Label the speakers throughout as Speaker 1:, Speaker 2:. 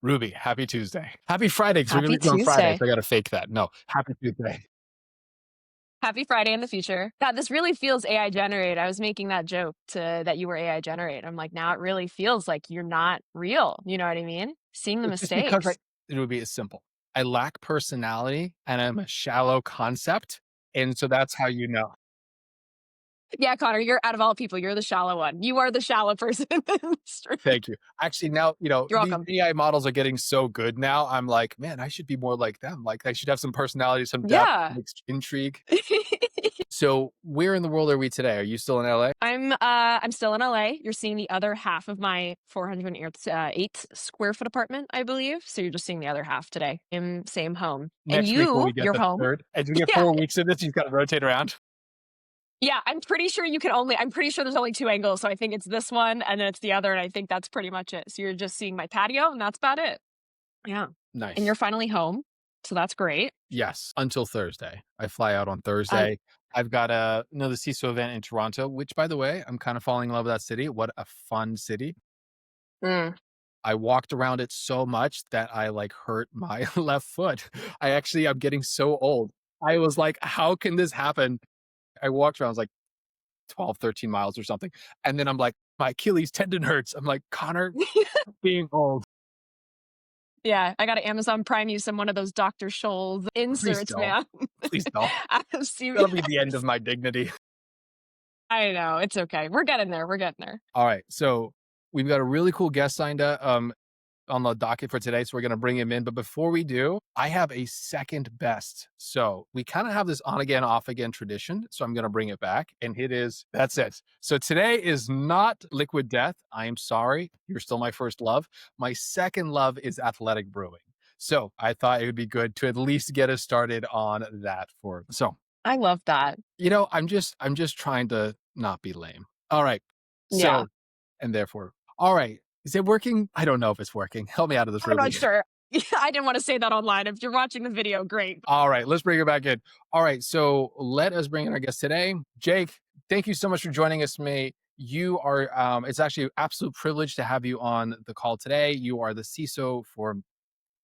Speaker 1: Ruby, happy Tuesday. Happy Friday, because we're
Speaker 2: Happy
Speaker 1: releasing on Friday,
Speaker 2: Tuesday.
Speaker 1: so I got to fake that. No, happy Tuesday.
Speaker 2: Happy Friday in the future. God, this really feels AI generated. I was making that joke that you were AI generated. I'm like, now it really feels like you're not real. You know what I mean? Seeing the
Speaker 1: It's just because
Speaker 2: mistakes.
Speaker 1: Ruby is simple. I lack personality and I'm a shallow concept. And so that's how you know.
Speaker 2: Yeah, Connor, you're out of all people, you're the shallow one. You are the shallow person in this room.
Speaker 1: Thank you. Actually, now,
Speaker 2: You're
Speaker 1: these
Speaker 2: welcome.
Speaker 1: AI models are getting so good now. I'm like, man, I should be more like them. Like, I should have some personality, some depth,
Speaker 2: Yeah.
Speaker 1: some intrigue. So, where in the world are we today? Are you still in LA?
Speaker 2: I'm still in LA. You're seeing the other half of my 408 square foot apartment, I believe. So you're just seeing the other half today in same home. And
Speaker 1: Next week, will we get
Speaker 2: your
Speaker 1: the
Speaker 2: home.
Speaker 1: third? As we get
Speaker 2: Yeah.
Speaker 1: 4 weeks of this, you've got to rotate around.
Speaker 2: Yeah, I'm pretty sure I'm pretty sure there's only two angles. So I think it's this one and then it's the other. And I think that's pretty much it. So you're just seeing my patio and that's about it. Yeah. And you're
Speaker 1: Nice.
Speaker 2: finally home. So that's great.
Speaker 1: Yes, until Thursday. I fly out on
Speaker 2: Uh,
Speaker 1: Thursday. I've got another CISO event in Toronto, which, by the way, I'm kind of falling in love with that city. What a fun city.
Speaker 2: mm.
Speaker 1: I walked around it so much that I like hurt my left foot. I'm getting so old. I was like, how can this happen? I walked around, I was like 12, 13 miles or something. And then I'm like, my Achilles tendon hurts. I'm like, Connor, being old.
Speaker 2: Yeah, I got to Amazon Prime you one of those Dr. Scholl's
Speaker 1: Please
Speaker 2: inserts,
Speaker 1: don't.
Speaker 2: man.
Speaker 1: Please don't.
Speaker 2: Out of
Speaker 1: That'll be the end of
Speaker 2: CVS.
Speaker 1: my dignity.
Speaker 2: I know. It's okay. We're getting there. We're getting there.
Speaker 1: All right. So we've got a really cool guest signed up on the docket for today. So we're going to bring him in. But before we do, I have a second best. So we kind of have this on again, off again tradition. So I'm going to bring it back. And that's it. So today is not liquid death. I am sorry. You're still my first love. My second love is athletic brewing. So I thought it would be good to at least get us started on that
Speaker 2: I love that.
Speaker 1: I'm just trying to not be lame. All right.
Speaker 2: Yeah.
Speaker 1: So, and therefore, all right. Is it working? I don't know if it's working. Help me out of this,
Speaker 2: I'm not
Speaker 1: Ruby.
Speaker 2: sure. I didn't want to say that online. If you're watching the video, great.
Speaker 1: All right. Let's bring it back in. All right. So let us bring in our guest today. Jake, thank you so much for joining us, mate. You are, it's actually an absolute privilege to have you on the call today. You are the CISO for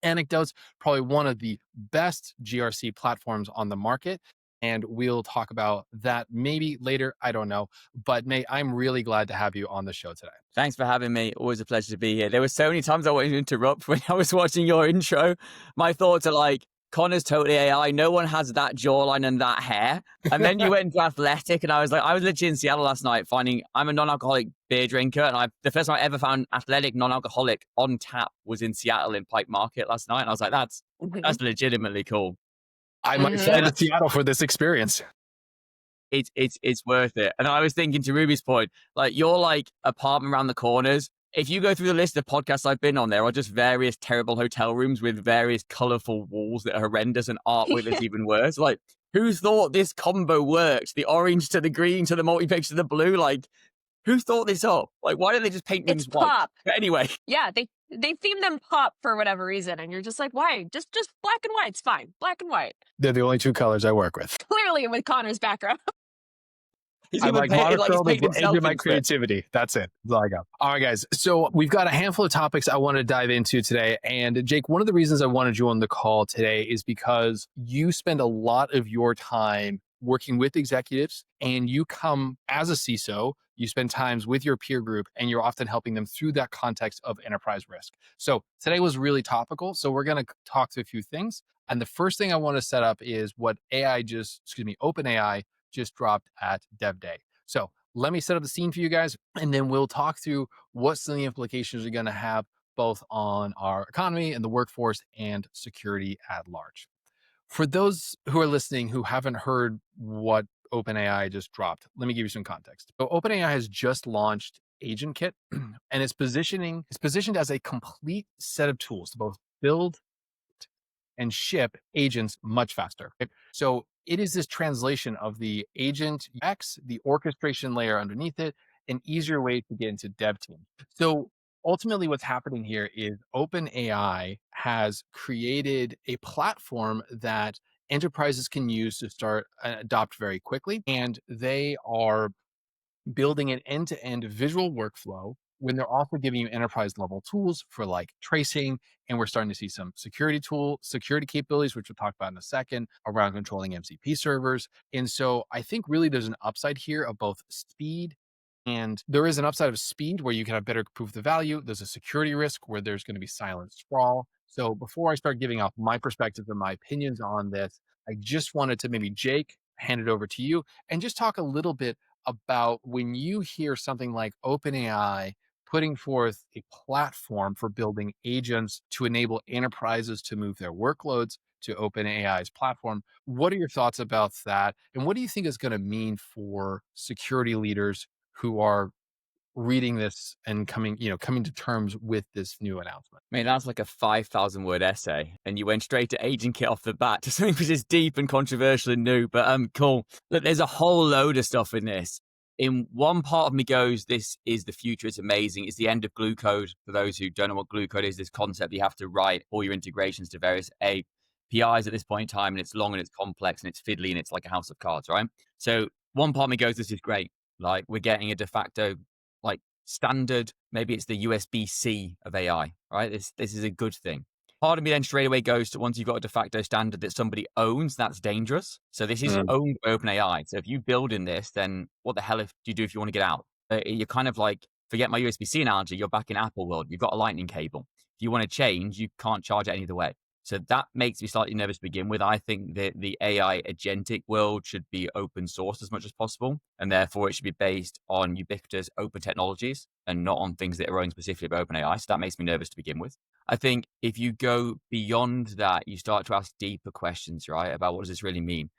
Speaker 1: Anecdotes, probably one of the best GRC platforms on the market. And we'll talk about that maybe later. I don't know. But mate, I'm really glad to have you on the show today.
Speaker 3: Thanks for having me. Always a pleasure to be here. There were so many times I wanted to interrupt when I was watching your intro. My thoughts are like, Connor's totally AI. No one has that jawline and that hair. And then you went into athletic, and I was literally in Seattle last night I'm a non-alcoholic beer drinker, and the first time I ever found athletic non-alcoholic on tap was in Seattle in Pike Market last night. And I was like, that's legitimately cool.
Speaker 1: I might fly to Seattle for this experience.
Speaker 3: It's worth it. And I was thinking, to Ruby's point, like, you're like apartment around the corners. If you go through the list of podcasts I've been on, there are just various terrible hotel rooms with various colorful walls that are horrendous and artwork that's even worse. Like, who thought this combo works? The orange to the green to the multi-page to the blue. Like, who thought this up? Like, why don't they just paint rooms white?
Speaker 2: Pop.
Speaker 3: But anyway.
Speaker 2: Yeah, they theme them pop for whatever reason, and you're just like, why? Just black and white's fine. Black and white.
Speaker 1: They're the only two colors I work with.
Speaker 2: Clearly, with Connor's background.
Speaker 1: I'm like monochrome into my creativity. That's it. That's all I got. All right, guys. So we've got a handful of topics I want to dive into today. And Jake, one of the reasons I wanted you on the call today is because you spend a lot of your time working with executives, and you come as a CISO, you spend times with your peer group, and you're often helping them through that context of enterprise risk. So today was really topical. So we're going to talk to a few things. And the first thing I want to set up is what OpenAI just dropped at Dev Day. So let me set up the scene for you guys, and then we'll talk through what some of the implications are going to have both on our economy and the workforce and security at large. For those who are listening who haven't heard what OpenAI just dropped, let me give you some context. So OpenAI has just launched AgentKit, and it's positioned as a complete set of tools to both build and ship agents much faster. So it is this translation of the agent UX, the orchestration layer underneath it, an easier way to get into dev team. So ultimately what's happening here is OpenAI has created a platform that enterprises can use to start adopt very quickly. And they are building an end-to-end visual workflow when they're also giving you enterprise level tools for like tracing, and we're starting to see some security capabilities, which we'll talk about in a second, around controlling MCP servers. And so I think really there's an upside here of both speed, and there is an upside of speed where you can have better proof of value. There's a security risk where there's going to be silent sprawl. So before I start giving out my perspectives and my opinions on this, I just wanted to maybe, Jake, hand it over to you and just talk a little bit about when you hear something like OpenAI putting forth a platform for building agents to enable enterprises to move their workloads to OpenAI's platform. What are your thoughts about that? And what do you think is going to mean for security leaders who are reading this and coming to terms with this new announcement?
Speaker 3: I mean, that's like a 5,000 word essay, and you went straight to AgentKit off the bat to something which is deep and controversial and new, but cool. Look, there's a whole load of stuff in this. In one part of me goes, this is the future, it's amazing. It's the end of glue code. For those who don't know what glue code is, this concept you have to write all your integrations to various APIs at this point in time, and it's long and it's complex and it's fiddly and it's like a house of cards, right? So one part of me goes, this is great. Like, we're getting a de facto like standard, maybe it's the USB-C of AI, right? This is a good thing. Part of me then straight away goes to, once you've got a de facto standard that somebody owns, that's dangerous. So this is owned by OpenAI. So if you build in this, then what the hell do you do if you want to get out? You're kind of like, forget my USB-C analogy, you're back in Apple world. You've got a lightning cable. If you want to change, you can't charge it any other way. So that makes me slightly nervous to begin with. I think that the AI agentic world should be open source as much as possible, and therefore it should be based on ubiquitous open technologies and not on things that are owned specifically by OpenAI. So that makes me nervous to begin with. I think if you go beyond that, you start to ask deeper questions, right? About what does this really mean?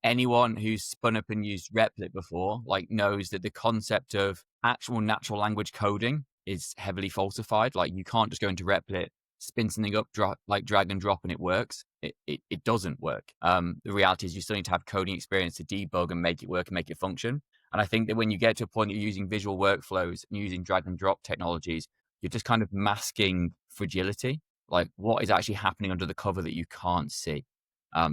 Speaker 3: Anyone who's spun up and used Replit before, like, knows that the concept of actual natural language coding is heavily falsified. Like, you can't just go into Replit, spin something up, drag and drop, and it works. It doesn't work. The reality is you still need to have coding experience to debug and make it work and make it function. And I think that when you get to a point that you're using visual workflows and using drag and drop technologies, you're just kind of masking fragility, like what is actually happening under the cover that you can't see.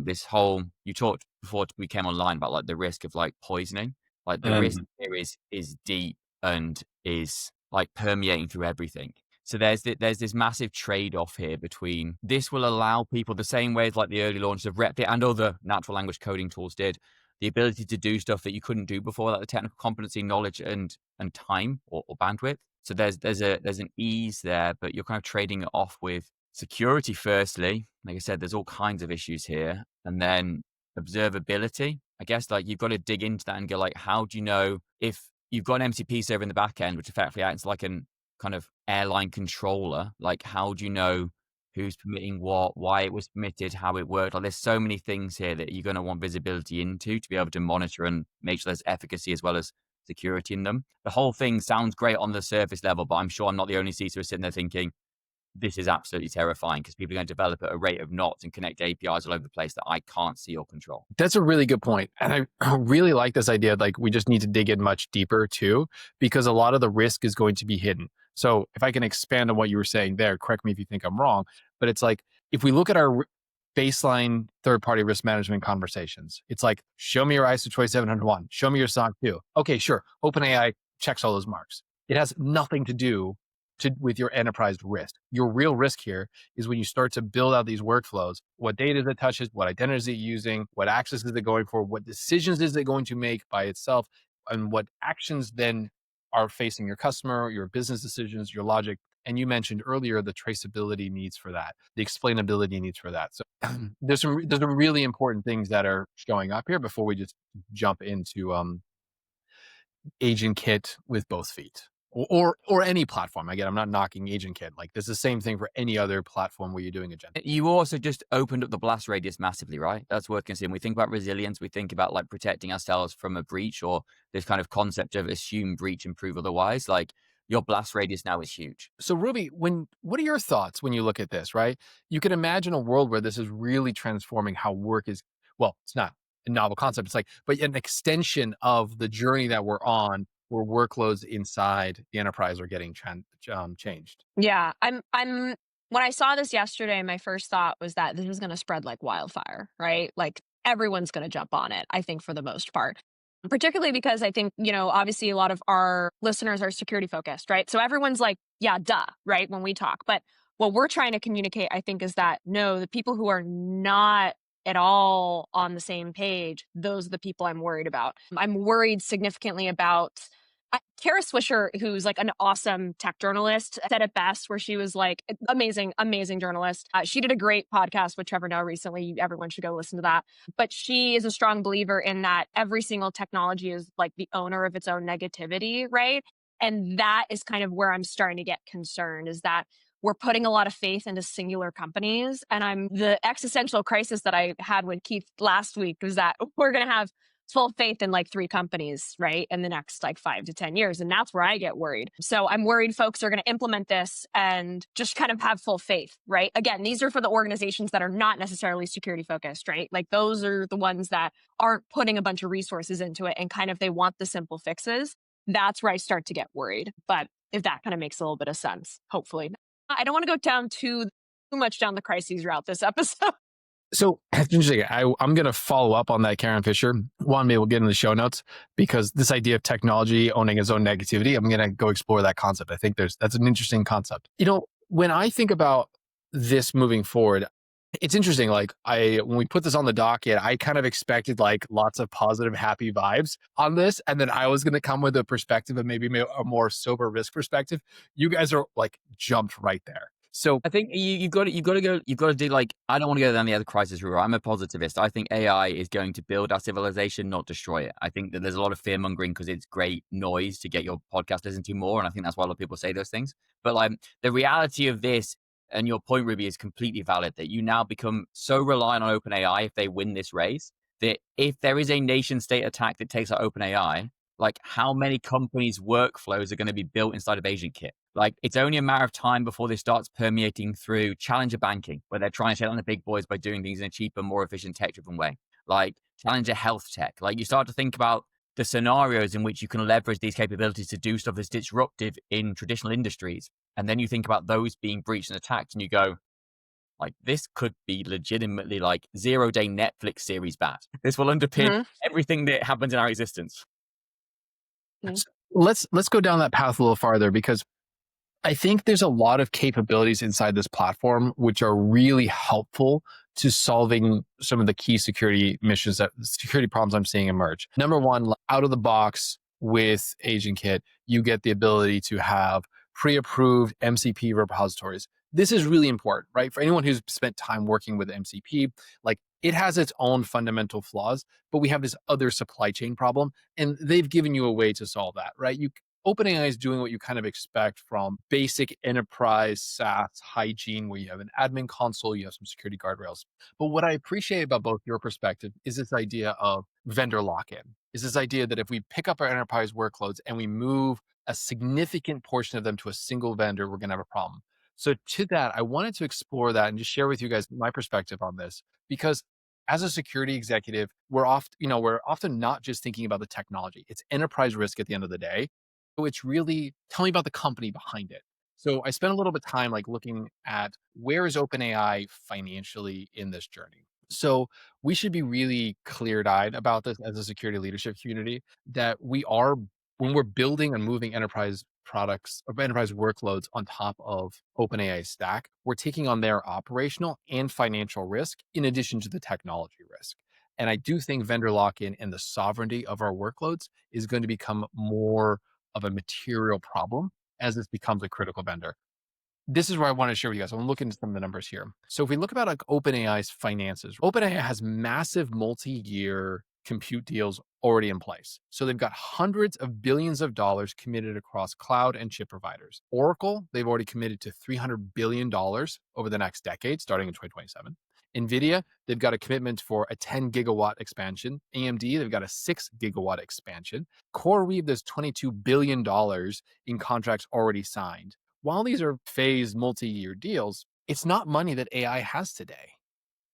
Speaker 3: This whole, you talked before we came online about like the risk of like poisoning, like the risk here is deep and is like permeating through everything. So there's this massive trade-off here between, this will allow people, the same way as like the early launch of Replit and other natural language coding tools did, the ability to do stuff that you couldn't do before, like the technical competency, knowledge, and time or bandwidth. So there's an ease there, but you're kind of trading it off with security firstly. Like I said, there's all kinds of issues here. And then observability. I guess like you've got to dig into that and go like, how do you know if you've got an MCP server in the back end, which effectively acts like an kind of airline controller? Like, how do you know who's permitting what, why it was permitted, how it worked? Like, there's so many things here that you're going to want visibility into to be able to monitor and make sure there's efficacy as well as security in them. The whole thing sounds great on the surface level, but I'm sure I'm not the only CISO sitting there thinking, this is absolutely terrifying, because people are going to develop at a rate of knots and connect APIs all over the place that I can't see or control.
Speaker 1: That's a really good point. And I really like this idea. Like, we just need to dig in much deeper too, because a lot of the risk is going to be hidden. So if I can expand on what you were saying there, correct me if you think I'm wrong, but it's like, if we look at our baseline third-party risk management conversations, it's like, show me your ISO 27701, show me your SOC 2. Okay, sure. OpenAI checks all those marks. It has nothing to do with your enterprise risk. Your real risk here is when you start to build out these workflows. What data is it touches? What identity is it using? What access is it going for? What decisions is it going to make by itself? And what actions then are facing your customer, your business decisions, your logic? And you mentioned earlier the traceability needs for that, the explainability needs for that. So there's some really important things that are showing up here before we just jump into AgentKit with both feet. Or any platform. Again, I'm not knocking AgentKit. Like, this is the same thing for any other platform where you're doing agent.
Speaker 3: You also just opened up the blast radius massively, right? That's worth considering. We think about resilience. We think about like protecting ourselves from a breach, or this kind of concept of assume breach and prove otherwise. Like, your blast radius now is huge.
Speaker 1: So Ruby, what are your thoughts when you look at this, right? You can imagine a world where this is really transforming how work is. Well, it's not a novel concept. It's like, but an extension of the journey that we're on, where workloads inside the enterprise are getting changed.
Speaker 2: Yeah, I'm when I saw this yesterday, my first thought was that this is going to spread like wildfire, right? Like, everyone's going to jump on it, I think, for the most part. particularly because I think, obviously a lot of our listeners are security focused, right? So everyone's like, yeah, duh, right? When we talk. But what we're trying to communicate, I think, is that no, the people who are not at all on the same page, those are the people I'm worried about. I'm worried significantly about Kara Swisher, who's like an awesome tech journalist, said it best, where she was like, amazing, amazing journalist. She did a great podcast with Trevor Noah recently. Everyone should go listen to that. But she is a strong believer in that every single technology is like the owner of its own negativity, right? And that is kind of where I'm starting to get concerned, is that we're putting a lot of faith into singular companies. And the existential crisis that I had with Keith last week was that we're going to have full faith in like 3 companies, right, in the next like 5 to 10 years. And that's where I get worried. So I'm worried folks are going to implement this and just kind of have full faith, right? Again, these are for the organizations that are not necessarily security focused, right? Like those are the ones that aren't putting a bunch of resources into it and kind of they want the simple fixes. That's where I start to get worried. But if that kind of makes a little bit of sense, hopefully. I don't want to go down too much down the crises route this episode.
Speaker 1: So it's interesting. I'm going to follow up on that, Karen Fisher. One, maybe we'll get in the show notes, because this idea of technology owning its own negativity, I'm going to go explore that concept. I think that's an interesting concept. When I think about this moving forward, it's interesting. Like when we put this on the docket, I kind of expected like lots of positive, happy vibes on this. And then I was going to come with a perspective of maybe a more sober risk perspective. You guys are like jumped right there. So
Speaker 3: I think you've got to do like, I don't want to go down the other crisis route. I'm a positivist. I think AI is going to build our civilization, not destroy it. I think that there's a lot of fear mongering because it's great noise to get your podcast listened to more. And I think that's why a lot of people say those things. But like the reality of this, and your point, Ruby, is completely valid, that you now become so reliant on OpenAI if they win this race, that if there is a nation state attack that takes out OpenAI, like how many companies' workflows are going to be built inside of AgentKit? Like it's only a matter of time before this starts permeating through challenger banking, where they're trying to shut down the big boys by doing things in a cheaper, more efficient, tech-driven way. Like challenger health tech. Like you start to think about the scenarios in which you can leverage these capabilities to do stuff that's disruptive in traditional industries. And then you think about those being breached and attacked, and you go, like, this could be legitimately like 0-day Netflix series bad. This will underpin everything that happens in our existence.
Speaker 1: Let's go down that path a little farther, because I think there's a lot of capabilities inside this platform which are really helpful to solving some of the key security problems I'm seeing emerge. Number one, out of the box with AgentKit, you get the ability to have pre-approved MCP repositories. This is really important, right? For anyone who's spent time working with MCP, like it has its own fundamental flaws, but we have this other supply chain problem, and they've given you a way to solve that, right? OpenAI is doing what you kind of expect from basic enterprise SaaS hygiene, where you have an admin console, you have some security guardrails. But what I appreciate about both your perspective is this idea of vendor lock-in, is this idea that if we pick up our enterprise workloads and we move a significant portion of them to a single vendor, we're going to have a problem. So to that, I wanted to explore that and just share with you guys my perspective on this, because as a security executive, we're often not just thinking about the technology. It's enterprise risk at the end of the day. So it's really, tell me about the company behind it. So I spent a little bit of time like looking at where is OpenAI financially in this journey. So we should be really clear-eyed about this as a security leadership community, that when we're building and moving enterprise products or enterprise workloads on top of OpenAI stack, we're taking on their operational and financial risk in addition to the technology risk. And I do think vendor lock-in and the sovereignty of our workloads is going to become more of a material problem as this becomes a critical vendor. This is where I want to share with you guys. I'm looking at some of the numbers here. So if we look about like OpenAI's finances, OpenAI has massive multi-year compute deals already in place. So they've got hundreds of billions of dollars committed across cloud and chip providers. Oracle, they've already committed to $300 billion over the next decade, starting in 2027. NVIDIA, they've got a commitment for a 10 gigawatt expansion. AMD, they've got a 6 gigawatt expansion. CoreWeave, there's $22 billion in contracts already signed. While these are phased multi-year deals, it's not money that AI has today.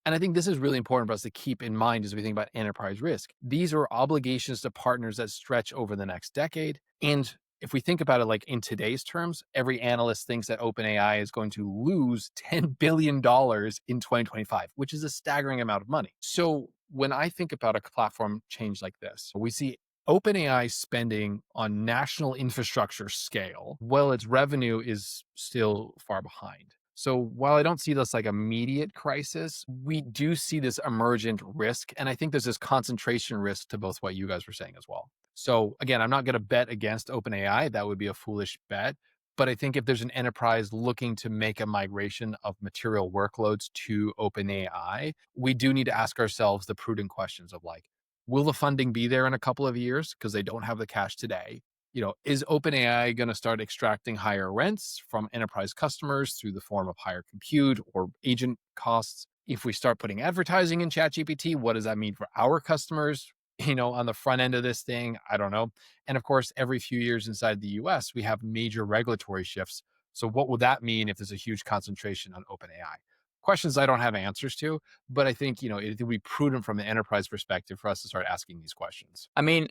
Speaker 1: And I think this is really important for us to keep in mind as we think about enterprise risk. These are obligations to partners that stretch over the next decade. And if we think about it like in today's terms, every analyst thinks that OpenAI is going to lose $10 billion in 2025, which is a staggering amount of money. So when I think about a platform change like this, we see OpenAI spending on national infrastructure scale, well, its revenue is still far behind. So while I don't see this like immediate crisis, we do see this emergent risk. And I think there's this concentration risk to both what you guys were saying as well. So again, I'm not going to bet against OpenAI. That would be a foolish bet. But I think if there's an enterprise looking to make a migration of material workloads to OpenAI, we do need to ask ourselves the prudent questions of like, will the funding be there in a couple of years because they don't have the cash today? Is OpenAI going to start extracting higher rents from enterprise customers through the form of higher compute or agent costs? If we start putting advertising in ChatGPT, what does that mean for our customers? On the front end of this thing, I don't know. And of course, every few years inside the US, we have major regulatory shifts. So what would that mean if there's a huge concentration on OpenAI? Questions I don't have answers to, but I think, it would be prudent from an enterprise perspective for us to start asking these questions.
Speaker 3: I mean,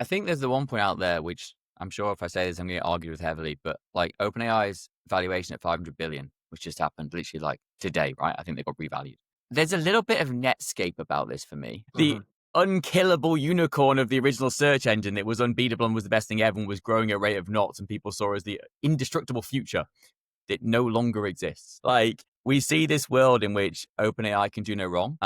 Speaker 3: I think there's the one point out there, which I'm sure if I say this, I'm going to get argued with heavily, but like OpenAI's valuation at 500 billion, which just happened literally like today, right? I think they got revalued. There's a little bit of Netscape about this for me. The unkillable unicorn of the original search engine that was unbeatable and was the best thing ever and was growing at a rate of knots and people saw as the indestructible future that no longer exists. Like, we see this world in which OpenAI can do no wrong,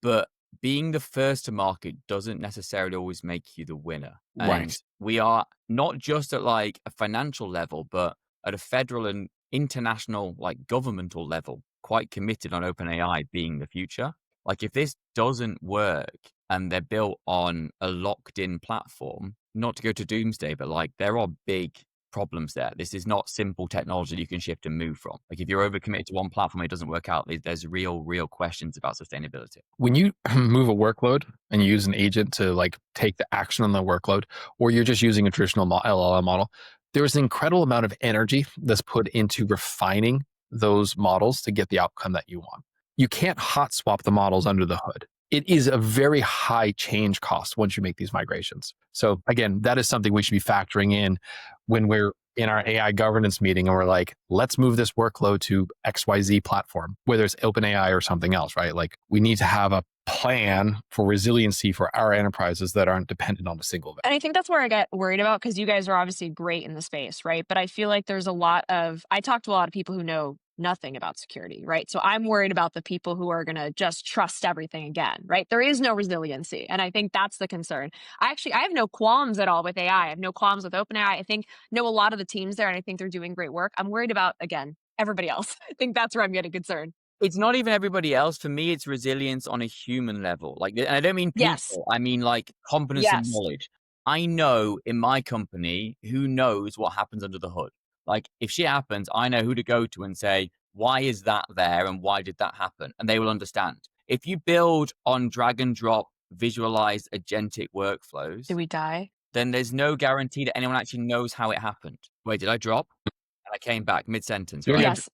Speaker 3: but being the first to market doesn't necessarily always make you the winner.
Speaker 1: Right.
Speaker 3: And we are not just at like a financial level, but at a federal and international, like governmental level, quite committed on OpenAI being the future. Like, if this doesn't work and they're built on a locked in platform, not to go to doomsday, but like there are big problems there. This is not simple technology you can shift and move from. Like, if you're overcommitted to one platform, it doesn't work out. There's real questions about sustainability.
Speaker 1: When you move a workload and you use an agent to like take the action on the workload, or you're just using a traditional LLM model, there's an incredible amount of energy that's put into refining those models to get the outcome that you want. You can't hot swap the models under the hood. It is a very high change cost once you make these migrations. So again, that is something we should be factoring in when we're in our AI governance meeting and we're like, let's move this workload to XYZ platform, whether it's OpenAI or something else, right? Like, we need to have a plan for resiliency for our enterprises that aren't dependent on a single vendor.
Speaker 2: And I think that's where I get worried about, because you guys are obviously great in the space, right? But I feel like there's I talk to a lot of people who know nothing about security, right? So I'm worried about the people who are going to just trust everything again, right? There is no resiliency. And I think that's the concern. I have no qualms at all with AI. I have no qualms with OpenAI. I know a lot of the teams there, and I think they're doing great work. I'm worried about, again, everybody else. I think that's where I'm getting concerned.
Speaker 3: It's not even everybody else. For me, it's resilience on a human level. Like, and I don't mean people.
Speaker 2: Yes.
Speaker 3: I mean like competence and knowledge. I know in my company who knows what happens under the hood. Like, if shit happens, I know who to go to and say, why is that there and why did that happen? And they will understand. If you build on drag and drop visualized agentic workflows,
Speaker 2: do we die?
Speaker 3: Then there's no guarantee that anyone actually knows how it happened. Wait, did I drop? And I came back mid-sentence. Right?
Speaker 2: Yes.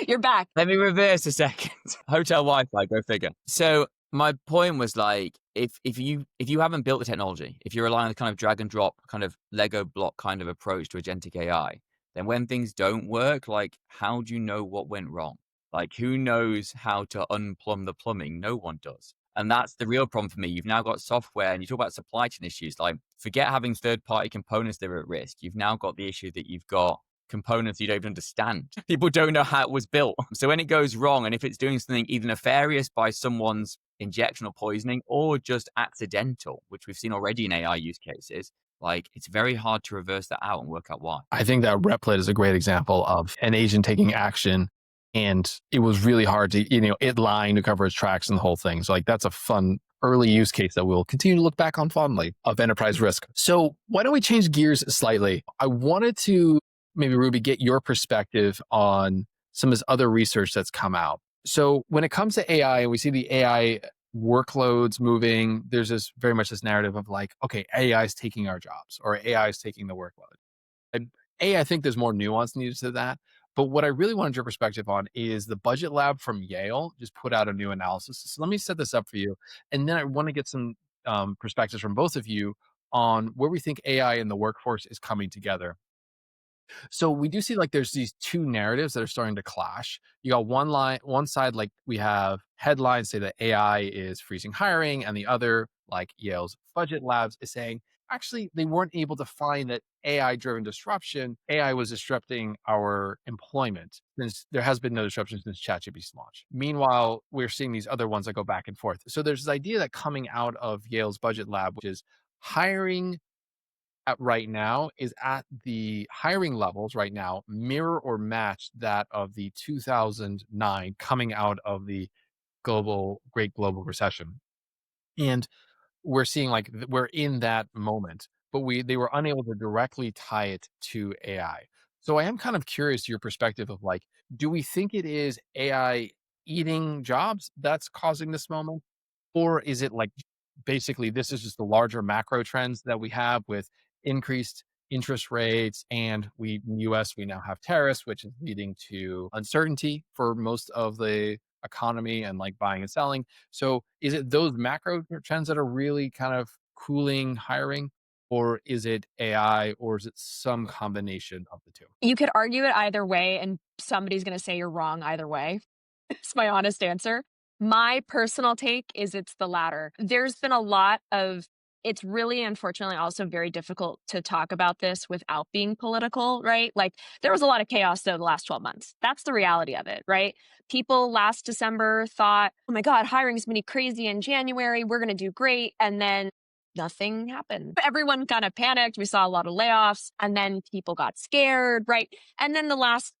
Speaker 2: You're back.
Speaker 3: Let me reverse a second. Hotel Wi-Fi, go figure. So my point was like, if you haven't built the technology, if you're relying on the kind of drag and drop kind of Lego block kind of approach to agentic AI, then when things don't work, like, how do you know what went wrong? Like, who knows how to unplumb the plumbing? No one does. And that's the real problem for me. You've now got software, and you talk about supply chain issues. Like, forget having third-party components that are at risk. You've now got the issue that you've got components you don't even understand. People don't know how it was built. So when it goes wrong, and if it's doing something either nefarious by someone's injection or poisoning, or just accidental, which we've seen already in AI use cases, like, it's very hard to reverse that out and work out why.
Speaker 1: I think that Replit is a great example of an agent taking action, and it was really hard to, it lying to cover its tracks and the whole thing. So like, that's a fun early use case that we'll continue to look back on fondly of enterprise risk. So why don't we change gears slightly? I wanted to maybe, Ruby, get your perspective on some of this other research that's come out. So when it comes to AI, and we see the AI workloads moving, there's very much this narrative of like, okay, AI is taking our jobs, or AI is taking the workload. And I think there's more nuance needed to that. But what I really wanted your perspective on is the Budget Lab from Yale just put out a new analysis. So let me set this up for you. And then I want to get some perspectives from both of you on where we think AI in the workforce is coming together. So we do see like there's these two narratives that are starting to clash. You got one side, like we have headlines say that AI is freezing hiring, and the other, like Yale's budget labs, is saying actually they weren't able to find that AI driven disruption, AI was disrupting our employment since there has been no disruption since ChatGPT's launch. Meanwhile, we're seeing these other ones that go back and forth. So there's this idea that coming out of Yale's budget lab, which is hiring at right now is at the hiring levels right now mirror or match that of the 2009 coming out of the great global recession. And we're seeing like we're in that moment, but they were unable to directly tie it to AI. So I am kind of curious your perspective of like, do we think it is AI eating jobs that's causing this moment? Or is it like basically this is just the larger macro trends that we have with increased interest rates and we in the US we now have tariffs, which is leading to uncertainty for most of the economy and like buying and selling. So is it those macro trends that are really kind of cooling hiring? Or is it AI or is it some combination of the two?
Speaker 2: You could argue it either way, and somebody's going to say you're wrong either way. It's my honest answer. My personal take is it's the latter. There's been a lot of, it's really unfortunately also very difficult to talk about this without being political, right? Like there was a lot of chaos though the last 12 months. That's the reality of it, right? People last December thought, oh my God, hiring's gonna be crazy in January. We're gonna do great. And then nothing happened. Everyone kind of panicked. We saw a lot of layoffs and then people got scared, right? And then the last,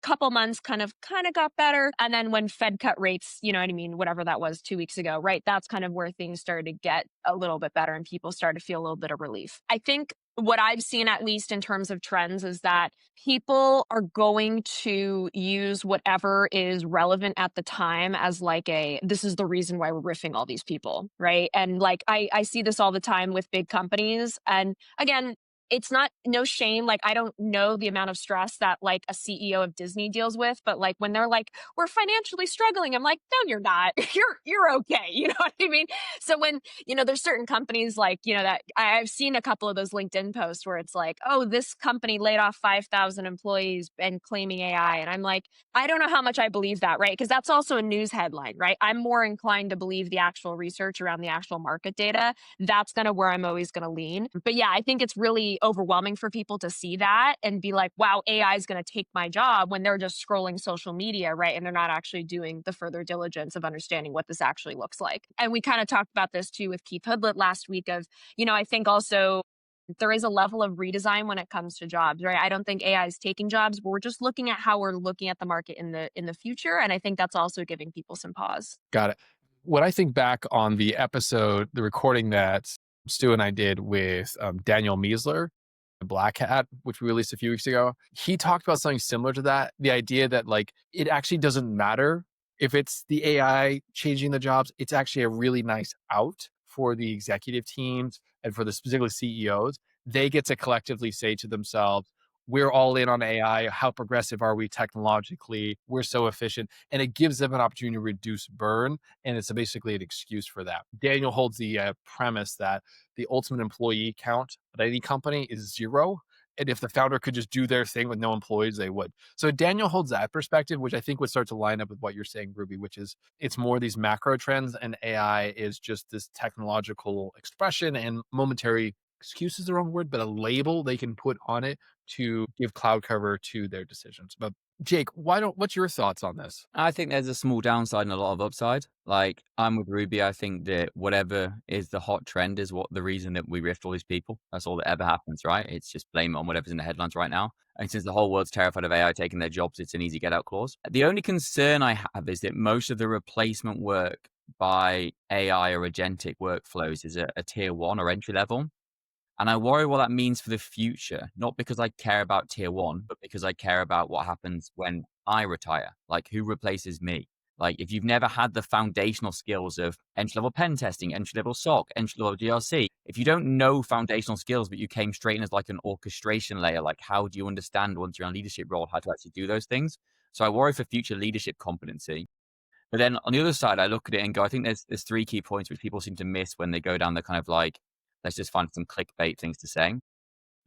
Speaker 2: couple months kind of got better. And then when Fed cut rates, you know what I mean, whatever that was 2 weeks ago, right? That's kind of where things started to get a little bit better and people started to feel a little bit of relief. I think what I've seen, at least in terms of trends, is that people are going to use whatever is relevant at the time as like this is the reason why we're riffing all these people, right? And like I see this all the time with big companies. And again, it's not no shame. Like, I don't know the amount of stress that like a CEO of Disney deals with, but like when they're like, we're financially struggling, I'm like, no, you're not. You're okay. You know what I mean? So when, there's certain companies like, that I've seen a couple of those LinkedIn posts where it's like, oh, this company laid off 5,000 employees and claiming AI. And I'm like, I don't know how much I believe that, right? Because that's also a news headline, right? I'm more inclined to believe the actual research around the actual market data. That's kind of where I'm always going to lean. But yeah, I think it's really overwhelming for people to see that and be like, wow, AI is going to take my job when they're just scrolling social media, right? And they're not actually doing the further diligence of understanding what this actually looks like. And we kind of talked about this too with Keith Hoodlet last week of, I think also there is a level of redesign when it comes to jobs, right? I don't think AI is taking jobs, but we're just looking at how we're looking at the market in the future. And I think that's also giving people some pause.
Speaker 1: Got it. When I think back on the episode, the recording that Stu and I did with Daniel Miesler, Black Hat, which we released a few weeks ago, he talked about something similar to that. The idea that like it actually doesn't matter if it's the AI changing the jobs. It's actually a really nice out for the executive teams and for the specifically CEOs. They get to collectively say to themselves, we're all in on AI. How progressive are we technologically? We're so efficient. And it gives them an opportunity to reduce burn. And it's basically an excuse for that. Daniel holds the premise that the ultimate employee count at any company is 0. And if the founder could just do their thing with no employees, they would. So Daniel holds that perspective, which I think would start to line up with what you're saying, Ruby, which is it's more these macro trends and AI is just this technological expression and momentary excuse is the wrong word, but a label they can put on it to give cloud cover to their decisions. But Jake, what's your thoughts on this?
Speaker 3: I think there's a small downside and a lot of upside. Like I'm with Ruby. I think that whatever is the hot trend is what the reason that we rift all these people. That's all that ever happens, right? It's just blame it on whatever's in the headlines right now. And since the whole world's terrified of AI taking their jobs, it's an easy get out clause. The only concern I have is that most of the replacement work by AI or agentic workflows is a tier 1 or entry level. And I worry what that means for the future, not because I care about tier 1, but because I care about what happens when I retire. Like who replaces me? Like if you've never had the foundational skills of entry-level pen testing, entry-level SOC, entry-level GRC, if you don't know foundational skills, but you came straight in as like an orchestration layer, like how do you understand once you're in a leadership role, how to actually do those things? So I worry for future leadership competency. But then on the other side, I look at it and go, I think there's 3 key points which people seem to miss when they go down the kind of like, let's just find some clickbait things to say.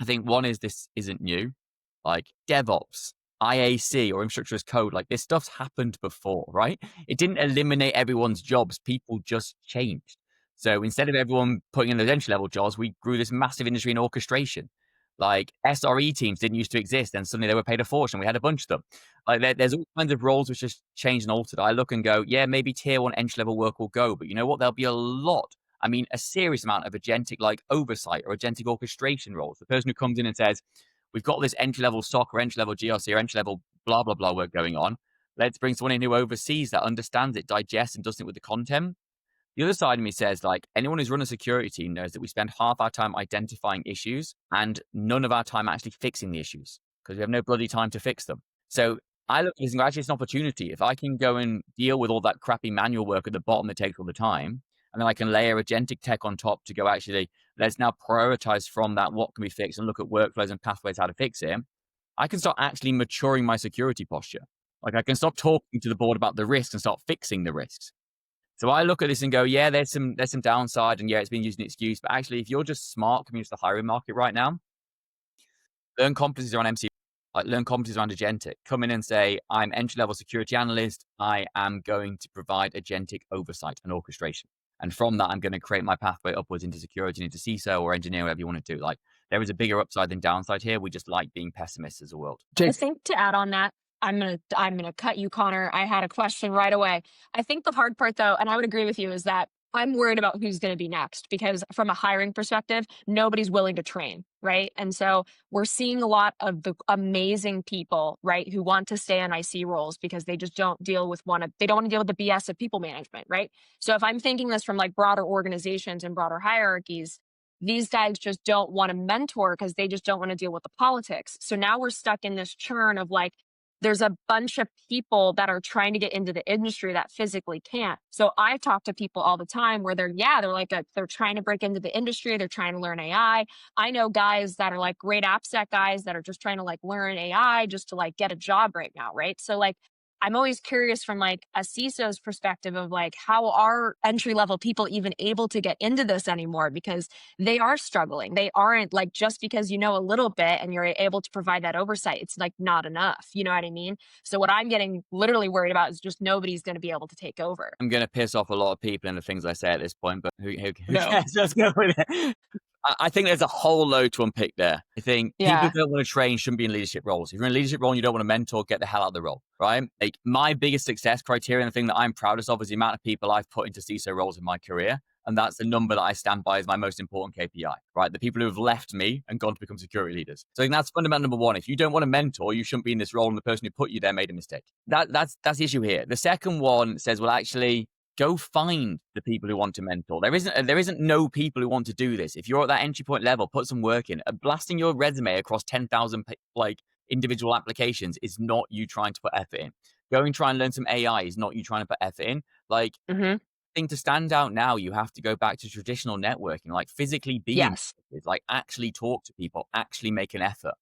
Speaker 3: I think one is this isn't new. like DevOps, IAC, or infrastructure as code. Like, this stuff's happened before, right? It didn't eliminate everyone's jobs. People just changed. So instead of everyone putting in those entry-level jobs, we grew this massive industry in orchestration. Like, SRE teams didn't used to exist, and suddenly they were paid a fortune. We had a bunch of them. Like, there's all kinds of roles which just changed and altered. I look and go, yeah, maybe tier one entry-level work will go, but you know what? There'll be a lot. I mean, a serious amount of agentic like oversight or agentic orchestration roles. The person who comes in and says, we've got this entry-level SOC or entry-level GRC or entry-level blah, blah, blah work going on. Let's bring someone in who oversees that, understands it, digests, and does it with the content. The other side of me says, like, anyone who's run a security team knows that we spend half our time identifying issues and none of our time actually fixing the issues because we have no bloody time to fix them. So I look at this and go, actually, it's an opportunity. If I can go and deal with all that crappy manual work at the bottom that takes all the time, and then I can layer agentic tech on top to go, actually, let's now prioritize from that what can be fixed and look at workflows and pathways how to fix it. I can start actually maturing my security posture. Like, I can stop talking to the board about the risks and start fixing the risks. So I look at this and go, yeah, there's some downside, and yeah, it's been used as an excuse. But actually, if you're just smart coming into the hiring market right now, learn competencies around MC, like learn competencies around agentic. Come in and say, I'm entry-level security analyst. I am going to provide agentic oversight and orchestration. And from that, I'm going to create my pathway upwards into security, into CISO or engineer, whatever you want to do. Like, there is a bigger upside than downside here. We just like being pessimists as a world.
Speaker 2: I think to add on that, I'm gonna cut you, Connor. I had a question right away. I think the hard part, though, and I would agree with you, is that I'm worried about who's going to be next, because from a hiring perspective, nobody's willing to train, right? And so we're seeing a lot of the amazing people, right, who want to stay in IC roles because they just don't deal with they don't want to deal with the BS of people management, right? So if I'm thinking this from like broader organizations and broader hierarchies, these guys just don't want to mentor because they just don't want to deal with the politics. So now we're stuck in this churn of like, there's a bunch of people that are trying to get into the industry that physically can't. So I talk to people all the time where they're trying to break into the industry. They're trying to learn AI. I know guys that are like great AppSec guys that are just trying to like learn AI just to like get a job right now, right? So like, I'm always curious from like a CISO's perspective of like, how are entry level people even able to get into this anymore? Because they are struggling. They aren't like, just because you know a little bit and you're able to provide that oversight, it's like not enough. You know what I mean? So what I'm getting literally worried about is just nobody's going to be able to take over.
Speaker 3: I'm going to piss off a lot of people in the things I say at this point, but who
Speaker 2: No.
Speaker 3: cares? Let's go with it. I think there's a whole load to unpick there. I think people who don't want to train shouldn't be in leadership roles. If you're in a leadership role and you don't want to mentor, get the hell out of the role, right? Like, my biggest success criteria and the thing that I'm proudest of is the amount of people I've put into CISO roles in my career. And that's the number that I stand by as my most important KPI, right? The people who have left me and gone to become security leaders. So I think that's fundamental number one. If you don't want to mentor, you shouldn't be in this role, and the person who put you there made a mistake. That's the issue here. The second one says, well, actually, go find the people who want to mentor. There isn't no people who want to do this. If you're at that entry point level, put some work in. Blasting your resume across 10,000 like individual applications is not you trying to put effort in. Going try and learn some AI is not you trying to put effort in. Like, thing to stand out now, you have to go back to traditional networking, like physically being, like actually talk to people, actually make an effort.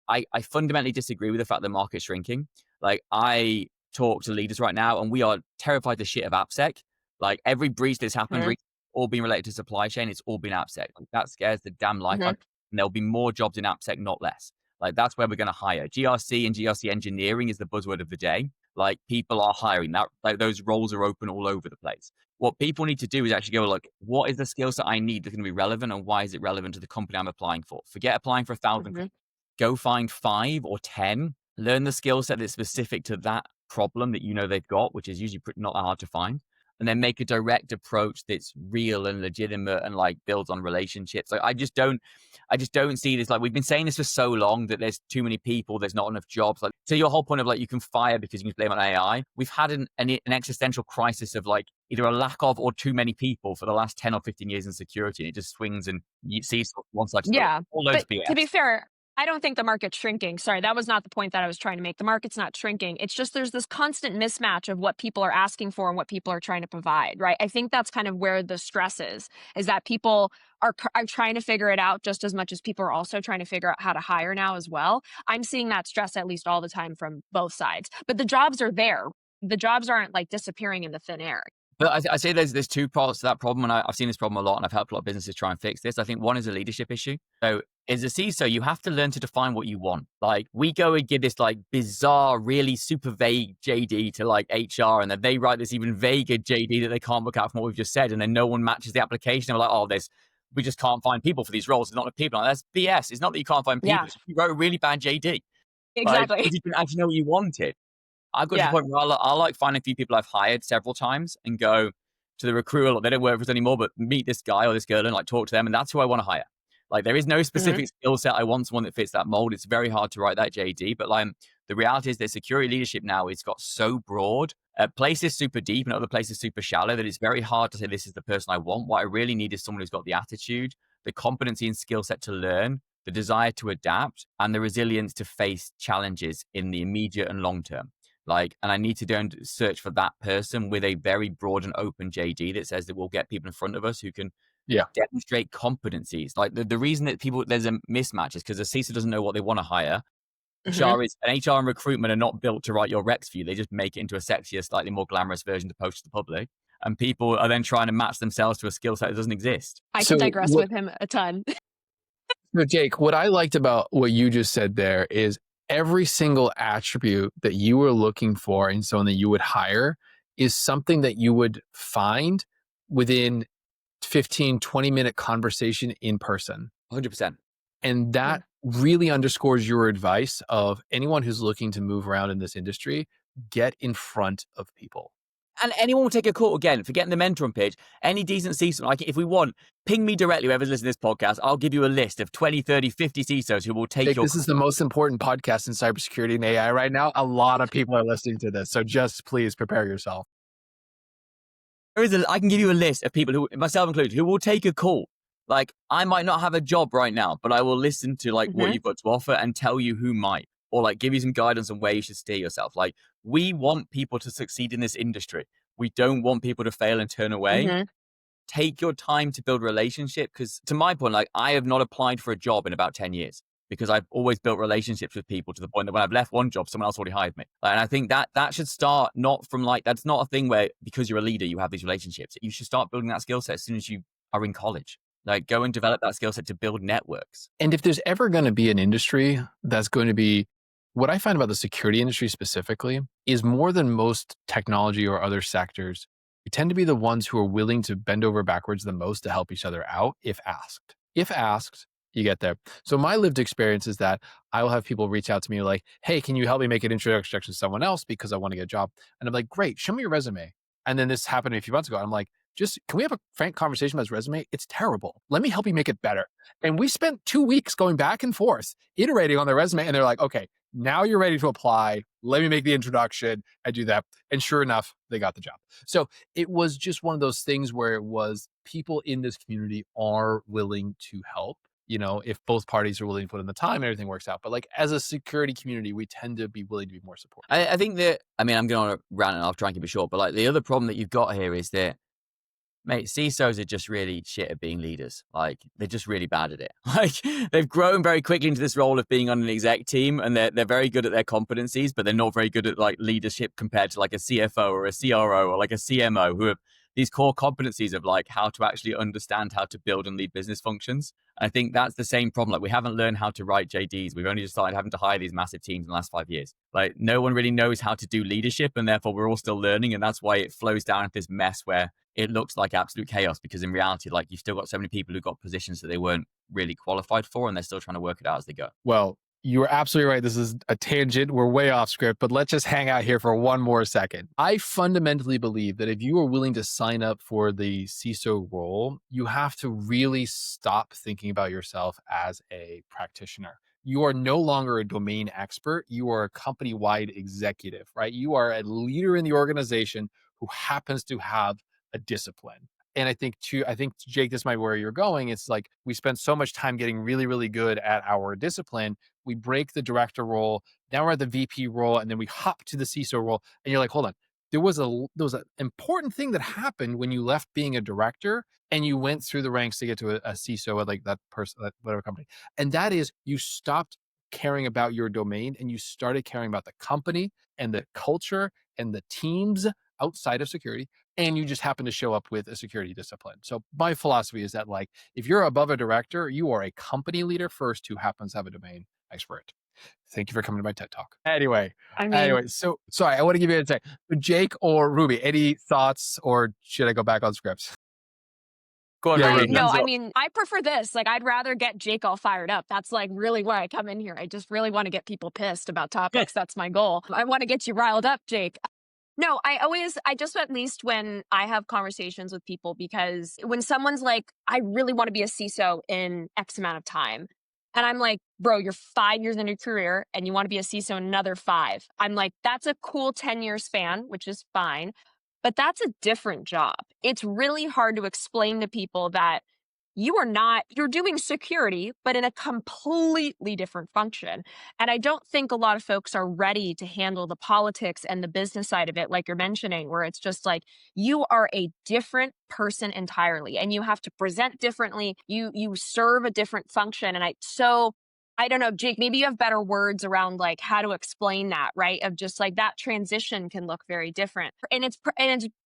Speaker 3: I fundamentally disagree with the fact that the market's shrinking. Like, I talk to leaders right now and we are terrified the shit of AppSec. Like, every breach that's happened, all been related to supply chain, it's all been AppSec. Like, that scares the damn life out of me. And there'll be more jobs in AppSec, not less. Like, that's where we're going to hire. GRC and GRC engineering is the buzzword of the day. Like, people are hiring that. Like, those roles are open all over the place. What people need to do is actually go, look, what is the skill set I need that's going to be relevant, and why is it relevant to the company I'm applying for? Forget applying for 1,000. Go find 5 or 10. Learn the skill set that's specific to that problem that you know they've got, which is usually not that hard to find. And then make a direct approach that's real and legitimate and like builds on relationships. Like, I just don't see this. Like, we've been saying this for so long that there's too many people, there's not enough jobs. Like, to your whole point of like, you can fire because you can blame on AI. We've had an existential crisis of like either a lack of or too many people for the last 10 or 15 years in security. And it just swings and you see one side.
Speaker 2: Yeah.
Speaker 3: All those
Speaker 2: But
Speaker 3: BS.
Speaker 2: to be fair, I don't think the market's shrinking. Sorry, that was not the point that I was trying to make. The market's not shrinking. It's just there's this constant mismatch of what people are asking for and what people are trying to provide, right? I think that's kind of where the stress is that people are trying to figure it out just as much as people are also trying to figure out how to hire now as well. I'm seeing that stress at least all the time from both sides. But the jobs are there. The jobs aren't like disappearing in the thin air.
Speaker 3: But I say there's two parts to that problem, and I've seen this problem a lot, and I've helped a lot of businesses try and fix this. I think one is a leadership issue. So as a CISO, you have to learn to define what you want. Like we go and give this like bizarre, really super vague JD to like HR, and then they write this even vaguer JD that they can't look out from what we've just said, and then no one matches the application. They're like, oh, we just can't find people for these roles. There's not enough people. Like, that's BS. It's not that you can't find people.
Speaker 2: Yeah,
Speaker 3: You wrote a really bad JD. Like,
Speaker 2: exactly.
Speaker 3: because you didn't actually know what you wanted. I've got to the
Speaker 2: Yeah.
Speaker 3: point where I'll like find a few people I've hired several times and go to the recruiter. Look, they don't work for us anymore, but meet this guy or this girl and like talk to them. And that's who I want to hire. Like there is no specific skill set. I want someone that fits that mold. It's very hard to write that JD, but like the reality is that security leadership now, it's got so broad. Places super deep and other places super shallow that it's very hard to say this is the person I want. What I really need is someone who's got the attitude, the competency and skill set to learn, the desire to adapt, and the resilience to face challenges in the immediate and long term. Like, and I need to go and search for that person with a very broad and open JD that says that we'll get people in front of us who can demonstrate competencies. Like the reason that there's a mismatch is because the CISO doesn't know what they want to hire. HR and recruitment are not built to write your recs for you. They just make it into a sexier, slightly more glamorous version to post to the public. And people are then trying to match themselves to a skill set that doesn't exist.
Speaker 2: I can digress with him a ton.
Speaker 1: So Jake, what I liked about what you just said there is every single attribute that you were looking for in someone that you would hire is something that you would find within 15, 20-minute conversation in person.
Speaker 3: 100%.
Speaker 1: And that really underscores your advice of anyone who's looking to move around in this industry, get in front of people.
Speaker 3: And anyone will take a call again, forgetting the mentoring page. Any decent CISO, like if we want, ping me directly, whoever's listening to this podcast. I'll give you a list of 20, 30, 50 CISOs who will take your
Speaker 1: This is the most important podcast in cybersecurity and AI right now. A lot of people are listening to this. So just please prepare yourself.
Speaker 3: I can give you a list of people who, myself included, who will take a call. Like I might not have a job right now, but I will listen to like what you've got to offer and tell you who might, or like give you some guidance on where you should steer yourself. Like we want people to succeed in this industry. We don't want people to fail and turn away. Take your time to build a relationship. Because to my point, like I have not applied for a job in about 10 years because I've always built relationships with people to the point that when I've left one job, someone else already hired me. And I think that should start not from like, that's not a thing where because you're a leader, you have these relationships. You should start building that skill set as soon as you are in college. Like go and develop that skill set to build networks.
Speaker 1: And if there's ever going to be an industry that's going to be, what I find about the security industry specifically is more than most technology or other sectors, we tend to be the ones who are willing to bend over backwards the most to help each other out if asked. If asked, you get there. So my lived experience is that I will have people reach out to me like, hey, can you help me make an introduction to someone else because I want to get a job? And I'm like, great, show me your resume. And then this happened a few months ago. I'm like, can we have a frank conversation about his resume? It's terrible. Let me help you make it better. And we spent 2 weeks going back and forth, iterating on their resume. And they're like, okay, now you're ready to apply. Let me make the introduction. I do that. And sure enough, they got the job. So it was just one of those things where it was people in this community are willing to help, you know, if both parties are willing to put in the time, everything works out. But like as a security community, we tend to be willing to be more supportive.
Speaker 3: I think that, I mean, I'm going to rant and I'll try and keep it short, but like the other problem that you've got here is that, mate, CISOs are just really shit at being leaders. Like they're just really bad at it. Like they've grown very quickly into this role of being on an exec team and they're very good at their competencies, but they're not very good at like leadership compared to like a CFO or a CRO or like a CMO who have these core competencies of like how to actually understand how to build and lead business functions. And I think that's the same problem. Like we haven't learned how to write JDs. We've only just started having to hire these massive teams in the last 5 years. Like no one really knows how to do leadership and therefore we're all still learning. And that's why it flows down into this mess where it looks like absolute chaos because in reality, like you've still got so many people who got positions that they weren't really qualified for and they're still trying to work it out as they go.
Speaker 1: Well, you are absolutely right. This is a tangent. We're way off script, but let's just hang out here for one more second. I fundamentally believe that if you are willing to sign up for the CISO role, you have to really stop thinking about yourself as a practitioner. You are no longer a domain expert. You are a company-wide executive, right? You are a leader in the organization who happens to have a discipline. And I think Jake, this might be where you're going. It's like we spend so much time getting really, really good at our discipline. We break the director role. Now we're at the VP role, and then we hop to the CISO role. And you're like, hold on, there was an important thing that happened when you left being a director and you went through the ranks to get to a CISO at like that person, whatever company. And that is you stopped caring about your domain and you started caring about the company and the culture and the teams outside of security and you just happen to show up with a security discipline. So my philosophy is that, like, if you're above a director, you are a company leader first who happens to have a domain expert. Thank you for coming to my TED Talk. Anyway, so sorry, I want to give you a say. Jake or Ruby, any thoughts, or should I go back on scripts?
Speaker 3: Go on, Ruby.
Speaker 2: No, I mean, I prefer this. Like, I'd rather get Jake all fired up. That's like really why I come in here. I just really want to get people pissed about topics. That's my goal. I want to get you riled up, Jake. No, I just, at least when I have conversations with people, because when someone's like, I really want to be a CISO in X amount of time. And I'm like, bro, you're 5 years in your career and you want to be a CISO in another 5. I'm like, that's a cool 10-year span, which is fine. But that's a different job. It's really hard to explain to people that you're doing security, but in a completely different function. And I don't think a lot of folks are ready to handle the politics and the business side of it, like you're mentioning, where it's just like, you are a different person entirely and you have to present differently. You serve a different function. And I don't know, Jake, maybe you have better words around like how to explain that, right? Of just like that transition can look very different. And it's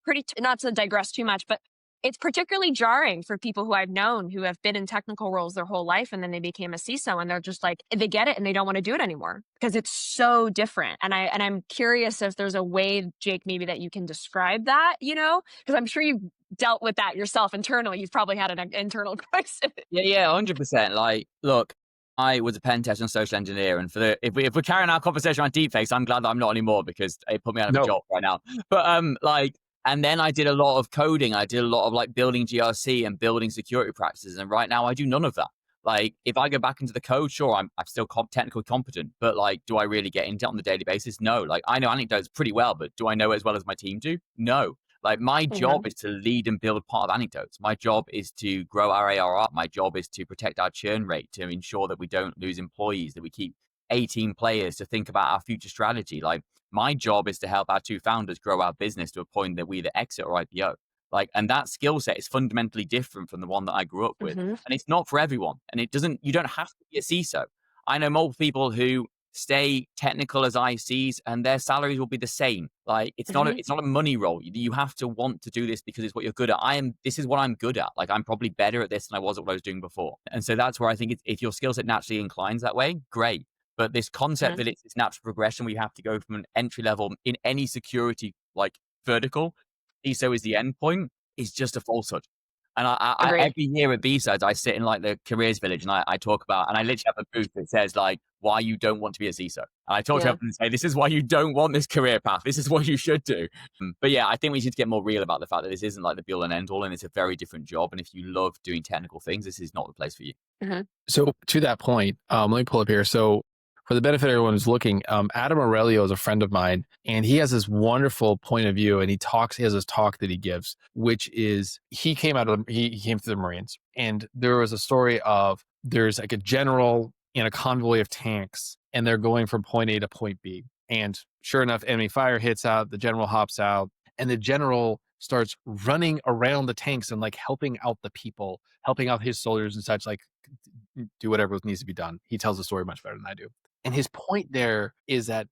Speaker 2: pretty, not to digress too much, but it's particularly jarring for people who I've known who have been in technical roles their whole life and then they became a CISO and they're just like, they get it and they don't want to do it anymore because it's so different. And I'm curious if there's a way, Jake, maybe that you can describe that, because I'm sure you've dealt with that yourself internally. You've probably had an internal crisis.
Speaker 3: Yeah, 100%. Like, look, I was a pen tester and social engineer, and if we're carrying our conversation on deepfakes, I'm glad that I'm not anymore because it put me out of a job right now. But and then I did a lot of coding. I did a lot of like building GRC and building security practices, and right now I do none of that. Like, if I go back into the code, sure, I'm still technically competent, but like, do I really get into it on the daily basis? No. Like, I know Anecdotes pretty well, but do I know it as well as my team do? No. Like, my job is to lead and build part of Anecdotes. My job is to grow our ARR up. My job is to protect our churn rate, to ensure that we don't lose employees, that we keep 18 players, to think about our future strategy. Like, my job is to help our 2 founders grow our business to a point that we either exit or IPO. Like, and that skill set is fundamentally different from the one that I grew up with. And it's not for everyone. And you don't have to be a CISO. I know multiple people who stay technical as ICs and their salaries will be the same. Like, it's not a money role. You have to want to do this because it's what you're good at. This is what I'm good at. Like, I'm probably better at this than I was at what I was doing before. And so that's where I think if your skill set naturally inclines that way, great. But this concept that it's this natural progression where you have to go from an entry level in any security like vertical, CISO is the end point, is just a falsehood. And I every year at B-Sides, I sit in like the careers village and I talk about, and I literally have a booth that says like, why you don't want to be a CISO. And I talk to everyone and say, this is why you don't want this career path. This is what you should do. But yeah, I think we should get more real about the fact that this isn't like the be all and end all, and it's a very different job. And if you love doing technical things, this is not the place for you.
Speaker 1: So to that point, let me pull up here. So for the benefit of everyone who's looking, Adam Aurelio is a friend of mine, and he has this wonderful point of view, and he has this talk that he gives, which is he came through the Marines, and there was a story of there's like a general in a convoy of tanks, and they're going from point A to point B. And sure enough, enemy fire hits out, the general hops out, and the general starts running around the tanks and like helping out the people, helping out his soldiers and such, like do whatever needs to be done. He tells the story much better than I do. And his point there is that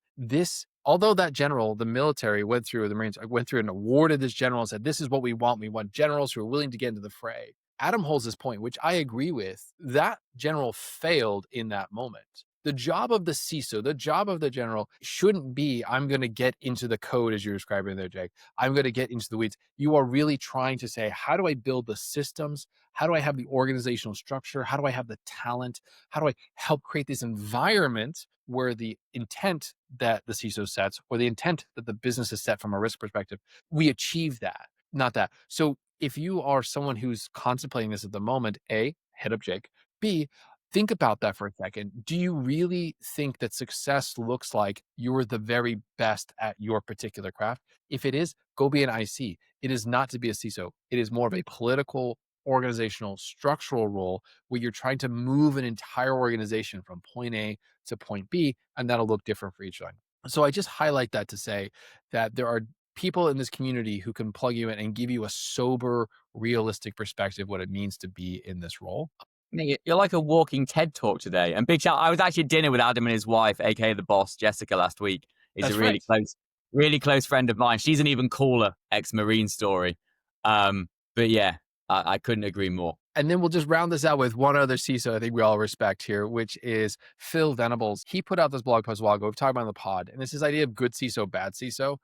Speaker 1: although that general, the military the Marines went through and awarded this general and said, this is what we want. We want generals who are willing to get into the fray. Adam holds this point, which I agree with. That general failed in that moment. The job of the CISO, the job of the general shouldn't be, I'm going to get into the code as you're describing there, Jake. I'm going to get into the weeds. You are really trying to say, how do I build the systems? How do I have the organizational structure? How do I have the talent? How do I help create this environment where the intent that the CISO sets, or the intent that the business has set from a risk perspective, we achieve that, not that. So if you are someone who's contemplating this at the moment, A, hit up Jake. B, think about that for a second. Do you really think that success looks like you're the very best at your particular craft? If it is, go be an IC. It is not to be a CISO. It is more of a political, organizational, structural role where you're trying to move an entire organization from point A to point B, and that'll look different for each one. So I just highlight that to say that there are people in this community who can plug you in and give you a sober, realistic perspective what it means to be in this role.
Speaker 3: You're like a walking TED Talk today. And big shout, I was actually at dinner with Adam and his wife, aka the boss, Jessica, last week. He's really close. really close friend of mine. She's an even cooler ex-Marine story. But yeah, I couldn't agree more.
Speaker 1: And then we'll just round this out with one other CISO I think we all respect here, which is Phil Venables. He put out this blog post a while ago. We've talked about it on the pod, and it's this idea of good CISO, bad CISO.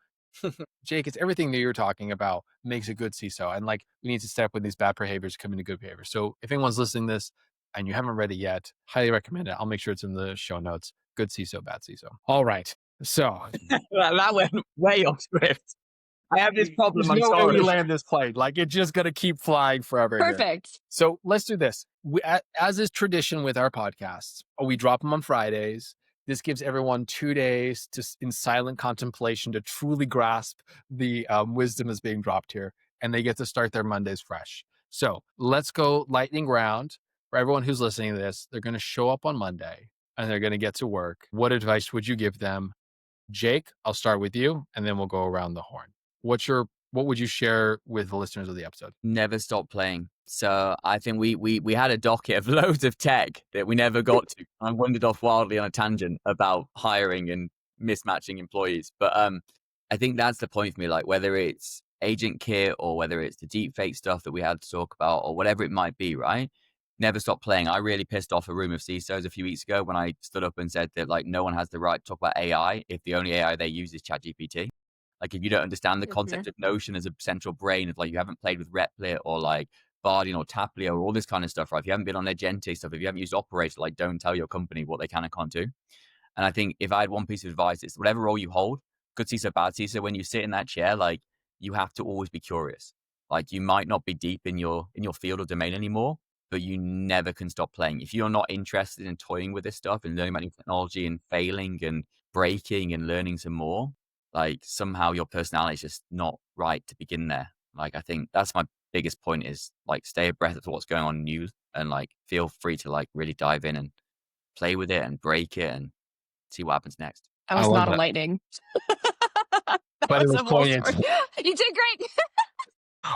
Speaker 1: Jake, it's everything that you're talking about makes a good CISO. And like, we need to step when these bad behaviors come into good behavior. So if anyone's listening to this and you haven't read it yet, highly recommend it. I'll make sure it's in the show notes. Good CISO, bad CISO. All right. So
Speaker 3: that went way off script. I have this problem.
Speaker 1: There's
Speaker 3: I'm
Speaker 1: no
Speaker 3: sorry.
Speaker 1: way we land this plane. Like, it's just going to keep flying forever.
Speaker 2: Perfect.
Speaker 1: Here. So let's do this. As is tradition with our podcasts, we drop them on Fridays. This gives everyone 2 days in silent contemplation to truly grasp the wisdom that's being dropped here. And they get to start their Mondays fresh. So let's go lightning round. For everyone who's listening to this, they're going to show up on Monday and they're going to get to work. What advice would you give them? Jake, I'll start with you, and then we'll go around the horn. What would you share with the listeners of the episode?
Speaker 3: Never stop playing. So I think we had a docket of loads of tech that we never got to. I wandered off wildly on a tangent about hiring and mismatching employees. But I think that's the point for me, like whether it's AgentKit or whether it's the deepfake stuff that we had to talk about or whatever it might be, right? Never stop playing. I really pissed off a room of CISOs a few weeks ago when I stood up and said that like no one has the right to talk about AI if the only AI they use is ChatGPT. Like if you don't understand the concept of Notion as a central brain, of like you haven't played with Replit or like Bardian or Taplio or all this kind of stuff, right? If you haven't been on AgentKit stuff, if you haven't used Operator, like don't tell your company what they can and can't do. And I think if I had one piece of advice, it's whatever role you hold, good CISO, bad CISO, when you sit in that chair, like you have to always be curious. Like you might not be deep in your field or domain anymore, but you never can stop playing. If you're not interested in toying with this stuff and learning about new technology and failing and breaking and learning some more, like somehow your personality is just not right to begin there. Like I think that's my biggest point is like stay abreast of what's going on new and like feel free to like really dive in and play with it and break it and see what happens next.
Speaker 2: That was not a lightning.
Speaker 1: But it was poignant.
Speaker 2: You did great.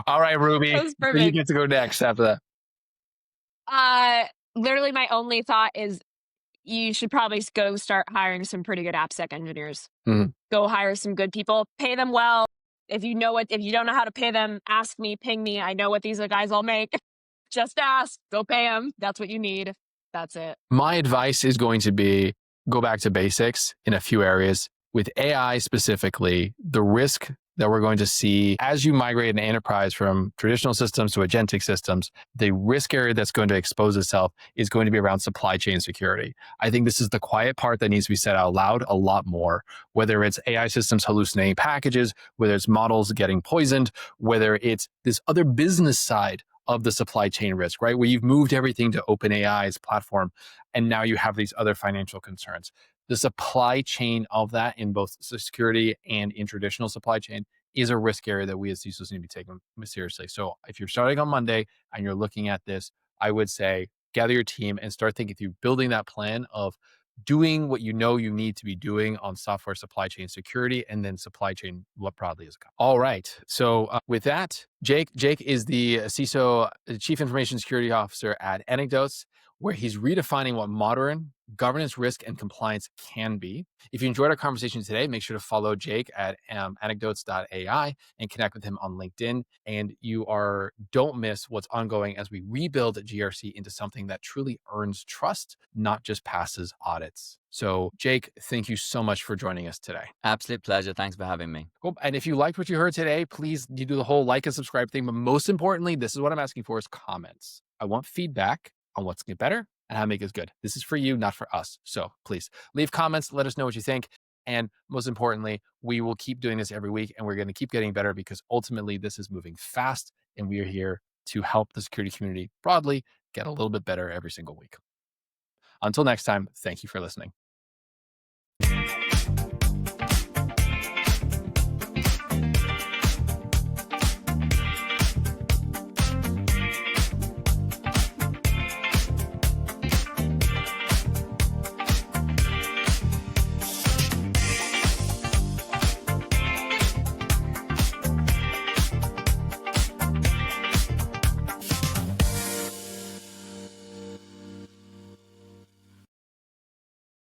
Speaker 1: All right, Ruby.
Speaker 2: That was perfect.
Speaker 1: You get to go next after
Speaker 2: that. Literally my only thought is you should probably go start hiring some pretty good AppSec engineers.
Speaker 1: Mm-hmm.
Speaker 2: Go hire some good people, pay them well. If you don't know how to pay them, ask me, ping me. I know what these guys all make. Just ask, go pay them. That's what you need. That's it.
Speaker 1: My advice is going to be go back to basics in a few areas. With AI specifically, the risk that we're going to see as you migrate an enterprise from traditional systems to agentic systems, the risk area that's going to expose itself is going to be around supply chain security. I think this is the quiet part that needs to be said out loud a lot more, whether it's AI systems hallucinating packages, whether it's models getting poisoned, whether it's this other business side of the supply chain risk, right? Where you've moved everything to OpenAI's platform, and now you have these other financial concerns. The supply chain of that in both security and in traditional supply chain is a risk area that we as CISOs need to be taking seriously. So if you're starting on Monday and you're looking at this, I would say gather your team and start thinking through building that plan of doing what you know you need to be doing on software supply chain security and then supply chain what broadly is. All right. So with that, Jake is the CISO, Chief Information Security Officer at Anecdotes, where he's redefining what modern governance, risk, and compliance can be. If you enjoyed our conversation today, make sure to follow Jake at anecdotes.ai and connect with him on LinkedIn. And don't miss what's ongoing as we rebuild GRC into something that truly earns trust, not just passes audits. So Jake, thank you so much for joining us today.
Speaker 3: Absolute pleasure. Thanks for having me.
Speaker 1: Cool. And if you liked what you heard today, please you do the whole like and subscribe thing. But most importantly, this is what I'm asking for is comments. I want feedback on what's get better and how to make it good. This is for you, not for us. So please leave comments. Let us know what you think. And most importantly, we will keep doing this every week and we're going to keep getting better because ultimately this is moving fast and we are here to help the security community broadly get a little bit better every single week. Until next time, thank you for listening.